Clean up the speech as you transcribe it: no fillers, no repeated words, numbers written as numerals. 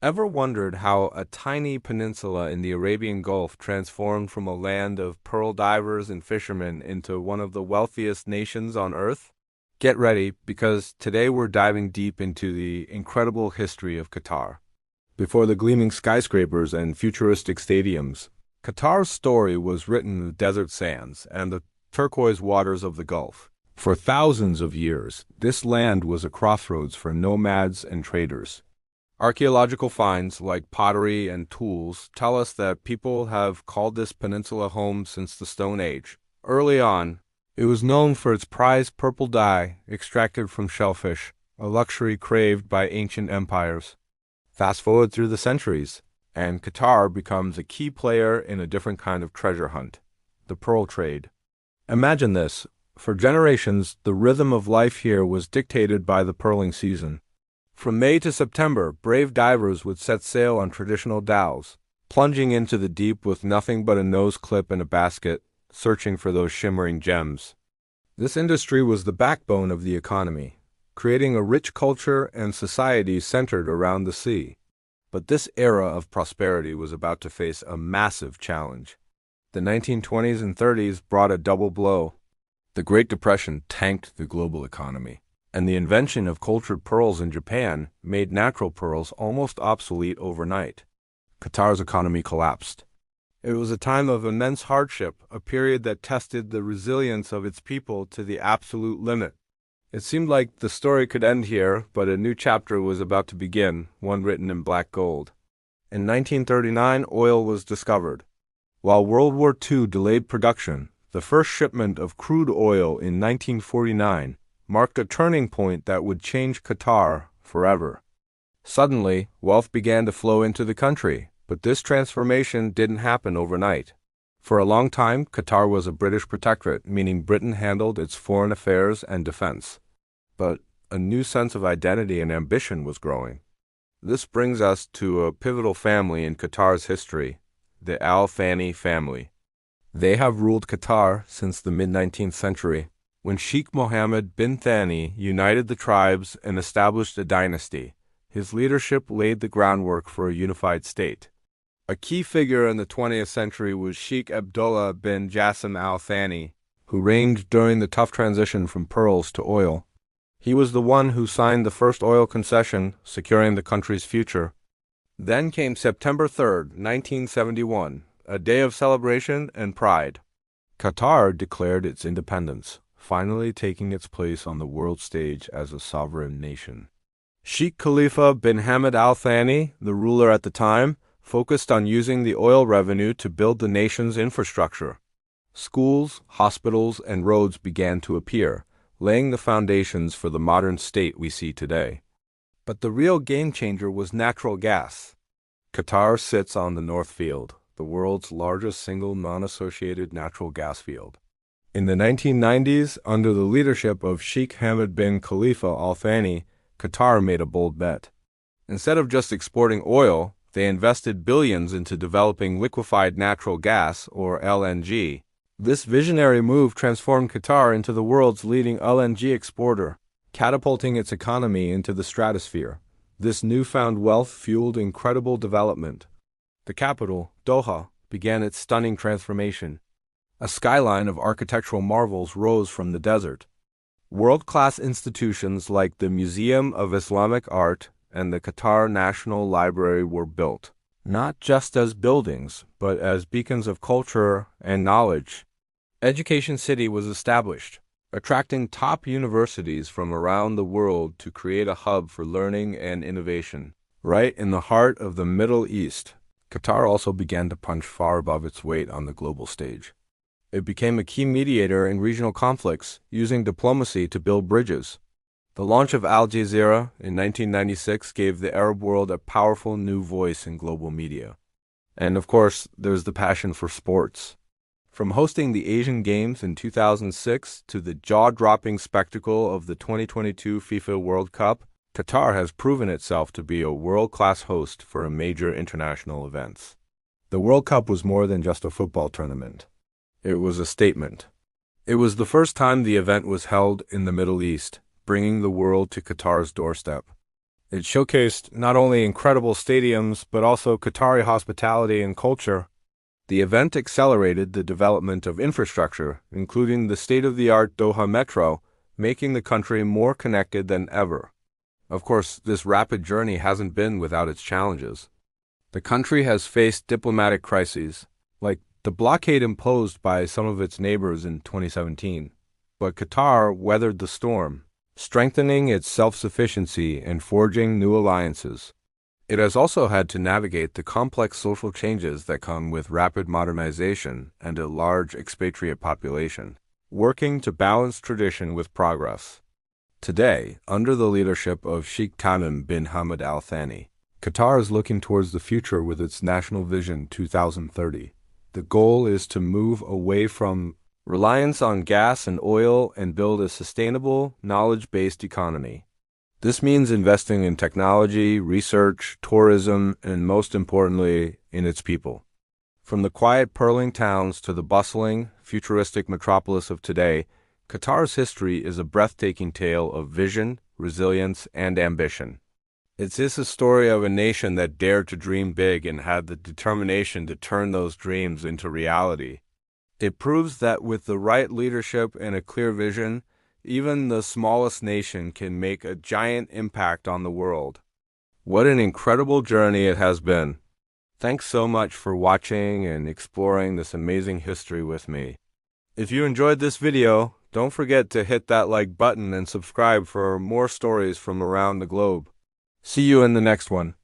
Ever wondered how a tiny peninsula in the Arabian Gulf transformed from a land of pearl divers and fishermen into one of the wealthiest nations on earth? Get ready, because today we're diving deep into the incredible history of Qatar. Before the gleaming skyscrapers and futuristic stadiums, Qatar's story was written in the desert sands and the turquoise waters of the Gulf. For thousands of years, this land was a crossroads for nomads and traders. Archaeological finds like pottery and tools tell us that people have called this peninsula home since the Stone Age. Early on, it was known for its prized purple dye extracted from shellfish, a luxury craved by ancient empires. Fast forward through the centuries, and Qatar becomes a key player in a different kind of treasure hunt, the pearl trade. Imagine this. For generations, the rhythm of life here was dictated by the pearling season. From May to September, brave divers would set sail on traditional dhows, plunging into the deep with nothing but a nose clip and a basket, searching for those shimmering gems. This industry was the backbone of the economy, creating a rich culture and society centered around the sea. But this era of prosperity was about to face a massive challenge. The 1920s and 30s brought a double blow. The Great Depression tanked the global economy, and the invention of cultured pearls in Japan made natural pearls almost obsolete overnight. Qatar's economy collapsed. It was a time of immense hardship, a period that tested the resilience of its people to the absolute limit. It seemed like the story could end here, but a new chapter was about to begin, one written in black gold. In 1939, oil was discovered. While World War II delayed production, the first shipment of crude oil in 1949 marked a turning point that would change Qatar forever. Suddenly, wealth began to flow into the country, but this transformation didn't happen overnight. For a long time, Qatar was a British protectorate, meaning Britain handled its foreign affairs and defense. But a new sense of identity and ambition was growing. This brings us to a pivotal family in Qatar's history, the Al Thani family. They have ruled Qatar since the mid-19th century, when Sheikh Mohammed bin Thani united the tribes and established a dynasty. His leadership laid the groundwork for a unified state. A key figure in the 20th century was Sheikh Abdullah bin Jassim Al Thani, who reigned during the tough transition from pearls to oil. He was the one who signed the first oil concession, securing the country's future. Then came September 3rd, 1971, a day of celebration and pride. Qatar declared its independence, finally taking its place on the world stage as a sovereign nation. Sheikh Khalifa bin Hamad Al Thani, the ruler at the time, focused on using the oil revenue to build the nation's infrastructure. Schools, hospitals, and roads began to appear, laying the foundations for the modern state we see today. But the real game changer was natural gas. Qatar sits on the North Field, the world's largest single non-associated natural gas field. In the 1990s, under the leadership of Sheikh Hamad bin Khalifa Al Thani, Qatar made a bold bet. Instead of just exporting oil, they invested billions into developing liquefied natural gas, or LNG. This visionary move transformed Qatar into the world's leading LNG exporter, catapulting its economy into the stratosphere. This newfound wealth fueled incredible development. The capital, Doha, began its stunning transformation. A skyline of architectural marvels rose from the desert. World-class institutions like the Museum of Islamic Art and the Qatar National Library were built, not just as buildings, but as beacons of culture and knowledge. Education City was established, attracting top universities from around the world to create a hub for learning and innovation. Right in the heart of the Middle East, Qatar also began to punch far above its weight on the global stage. It became a key mediator in regional conflicts, using diplomacy to build bridges. The launch of Al Jazeera in 1996 gave the Arab world a powerful new voice in global media. And of course, there's the passion for sports. From hosting the Asian Games in 2006 to the jaw-dropping spectacle of the 2022 FIFA World Cup, Qatar has proven itself to be a world-class host for major international events. The World Cup was more than just a football tournament. It was a statement. It was the first time the event was held in the Middle East, bringing the world to Qatar's doorstep. It showcased not only incredible stadiums, but also Qatari hospitality and culture. The event accelerated the development of infrastructure, including the state-of-the-art Doha Metro, making the country more connected than ever. Of course, this rapid journey hasn't been without its challenges. The country has faced diplomatic crises, like the blockade imposed by some of its neighbors in 2017. But Qatar weathered the storm, strengthening its self-sufficiency and forging new alliances. It has also had to navigate the complex social changes that come with rapid modernization and a large expatriate population, working to balance tradition with progress. Today, under the leadership of Sheikh Tamim bin Hamad Al Thani, Qatar is looking towards the future with its National Vision 2030. The goal is to move away from reliance on gas and oil and build a sustainable, knowledge-based economy. This means investing in technology, research, tourism, and most importantly, in its people. From the quiet purling towns to the bustling, futuristic metropolis of today, Qatar's history is a breathtaking tale of vision, resilience, and ambition. It is a story of a nation that dared to dream big and had the determination to turn those dreams into reality. It proves that with the right leadership and a clear vision, even the smallest nation can make a giant impact on the world. What an incredible journey it has been. Thanks so much for watching and exploring this amazing history with me. If you enjoyed this video, don't forget to hit that like button and subscribe for more stories from around the globe. See you in the next one.